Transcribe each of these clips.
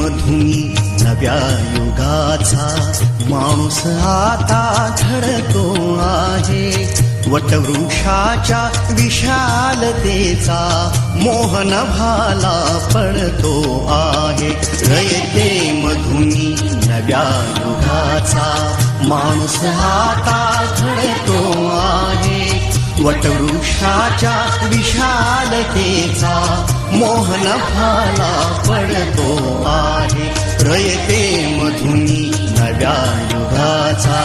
मधुनी नव्या युगाचा माणूस आता घडतो आहे. वटवृक्षाच्या विशालतेचा मोहन भाला पडतो आहे. रयते मधुनी नव्या युगाचा माणूस आता घडतो आहे. वटवृक्षाच्या विशालतेचा मोहन भाला पडतो आहे. रयते मधुनी नव्या युगाचा.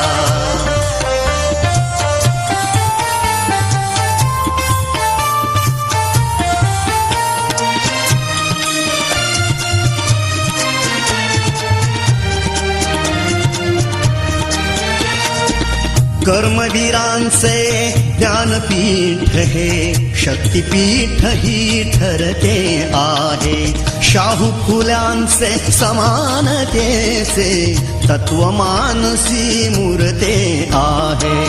कर्मवीरांचे ज्ञानपीठ हे शक्तिपीठ ही ठरते आहे. शाहू फुल्यांचे समानतेचे तत्व मानसी मूर्ते आहे.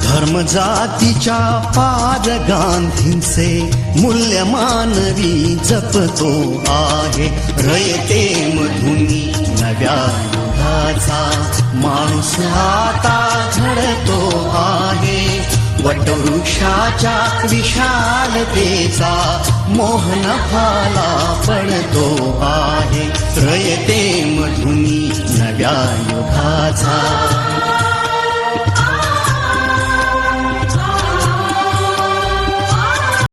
धर्म जातीच्या पाद गांधींचे मूल्य मानवी जपतो आहे. रयते मधुनी नव्या युगाचा माणूस आता घडतो आहे. वटवृक्षाच्या विशालतेचा मोहन भाला पडतो आहे. रयते मधुनी नव्या युगाचा.